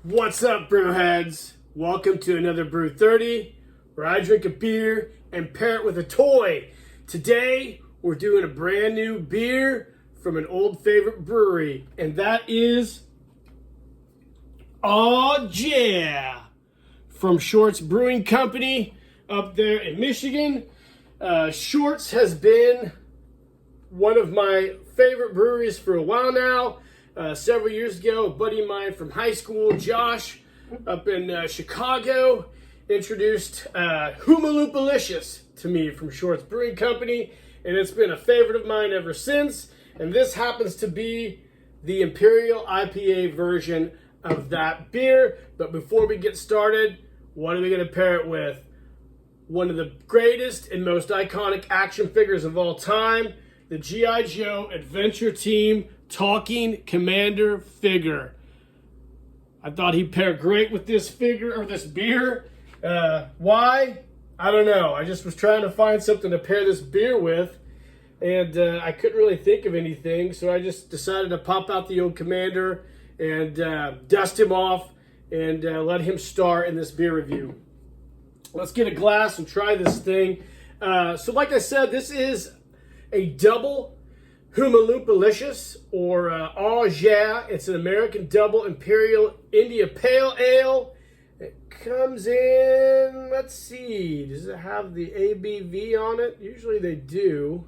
What's up, brewheads? Welcome to another Brewthirty, where I drink a beer and pair it with a toy. Today, we're doing a brand new beer from an old favorite brewery, and that is Aww Jeah from Shorts Brewing Company up there in Michigan. Shorts has been one of my favorite breweries for a while now. Several years ago, a buddy of mine from high school, Josh, up in Chicago, introduced Hoomaloopalicious to me from Shorts Brewing Company, and it's been a favorite of mine ever since. And this happens to be the Imperial IPA version of that beer. But before we get started, what are we going to pair it with? One of the greatest and most iconic action figures of all time, the G.I. Joe Adventure Team Talking Commander figure. I thought he'd pair great with this figure or this beer. Why? I don't know. I just was trying to find something to pair this beer with, and I couldn't really think of anything, so I just decided to pop out the old Commander and dust him off and let him star in this beer review. Let's get a glass and try this thing. So like I said, this is a double Hoomaloopalicious, or Aww Jeah. It's an American double Imperial India Pale Ale. It comes in, let's see, does it have the ABV on it? Usually they do.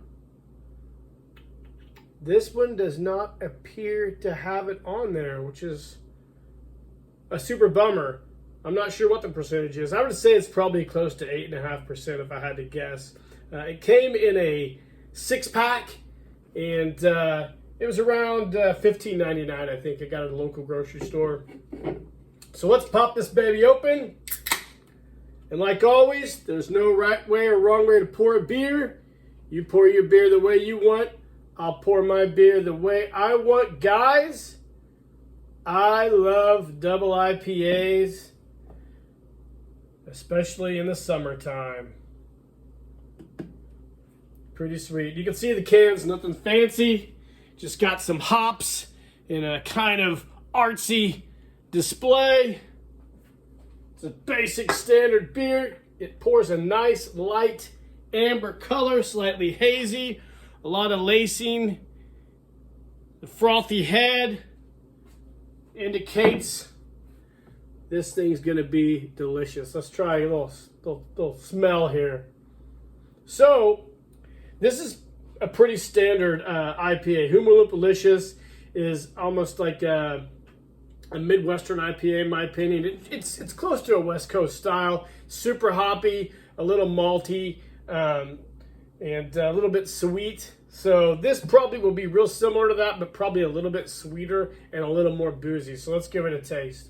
This one does not appear to have it on there, which is a super bummer. I'm not sure what the percentage is. I would say it's probably close to 8.5% if I had to guess. It came in a 6-pack. And it was around $15.99, I think. I got it at a local grocery store. So let's pop this baby open. And like always, there's no right way or wrong way to pour a beer. You pour your beer the way you want. I'll pour my beer the way I want. Guys, I love double IPAs, especially in the summertime. Pretty sweet. You can see the cans, nothing fancy. Just got some hops in a kind of artsy display. It's a basic standard beer. It pours a nice light amber color, slightly hazy. A lot of lacing. The frothy head indicates this thing's going to be delicious. Let's try a little smell here. So, this is a pretty standard IPA. Hoomaloopalicious is almost like a Midwestern IPA, in my opinion. It's close to a West Coast style. Super hoppy, a little malty, and a little bit sweet. So this probably will be real similar to that, but probably a little bit sweeter and a little more boozy. So let's give it a taste.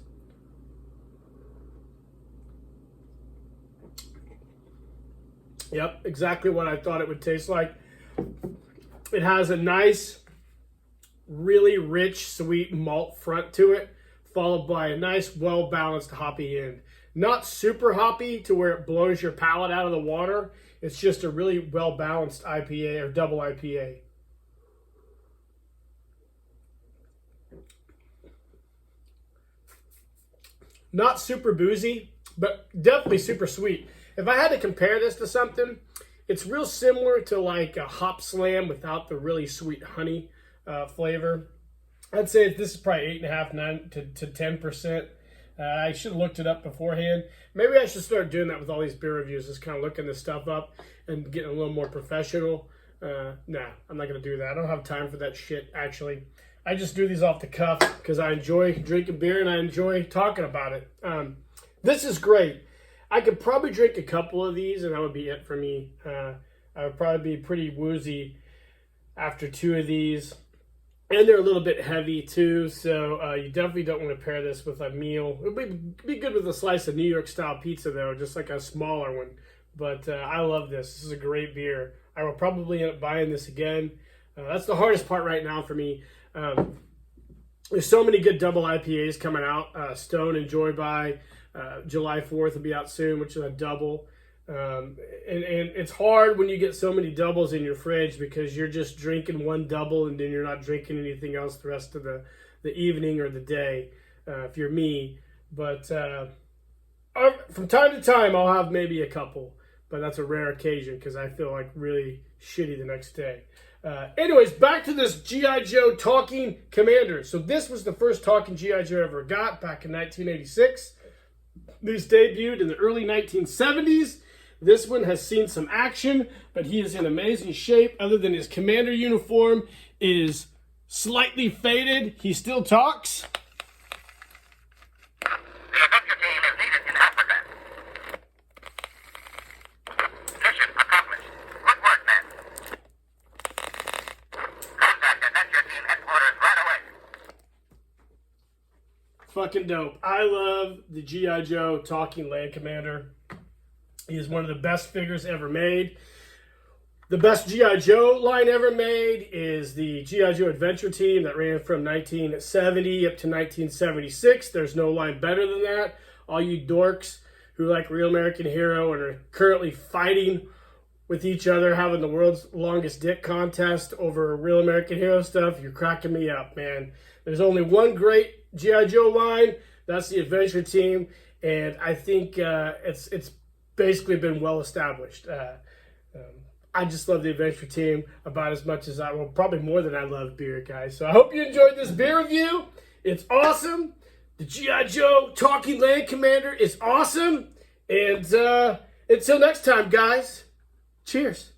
Yep, exactly what I thought it would taste like. It has a nice, really rich, sweet malt front to it, followed by a nice, well-balanced hoppy end. Not super hoppy to where it blows your palate out of the water. It's just a really well-balanced IPA or double IPA. Not super boozy, but definitely super sweet. If I had to compare this to something, it's real similar to like a Hop Slam without the really sweet honey flavor. I'd say this is probably 8.5, 9 to 10%. I should have looked it up beforehand. Maybe I should start doing that with all these beer reviews, just kind of looking this stuff up and getting a little more professional. Nah, I'm not going to do that. I don't have time for that shit, actually. I just do these off the cuff because I enjoy drinking beer and I enjoy talking about it. This is great. I could probably drink a couple of these and that would be it for me. I would probably be pretty woozy after 2 of these. And they're a little bit heavy too, so you definitely don't want to pair this with a meal. It would be good with a slice of New York style pizza though, just like a smaller one. But I love this. This is a great beer. I will probably end up buying this again. That's the hardest part right now for me. There's so many good double IPAs coming out. Stone and Joy by July 4th will be out soon, which is a double. And it's hard when you get so many doubles in your fridge because you're just drinking one double and then you're not drinking anything else the rest of the evening or the day. If you're me, But from time to time, I'll have maybe a couple, but that's a rare occasion because I feel like really shitty the next day. Anyways, back to this G.I. Joe talking commander. So this was the first talking G.I. Joe I ever got back in 1986. This debuted in the early 1970s. This one has seen some action, but he is in amazing shape. Other than his commander uniform is slightly faded, he still talks. Fucking dope. I love the G.I. Joe talking land commander. He is one of the best figures ever made. The best G.I. Joe line ever made is the G.I. Joe Adventure Team that ran from 1970 up to 1976. There's no line better than that. All you dorks who like Real American Hero and are currently fighting with each other, having the world's longest dick contest over Real American Hero stuff, you're cracking me up, man. There's only one great G.I. Joe line. That's the Adventure Team, and I think it's basically been well established. I just love the Adventure Team about as much as probably more than I love beer, guys. So I hope you enjoyed this beer review. It's awesome. The G.I. Joe Talking Land Commander is awesome. And until next time, guys, cheers.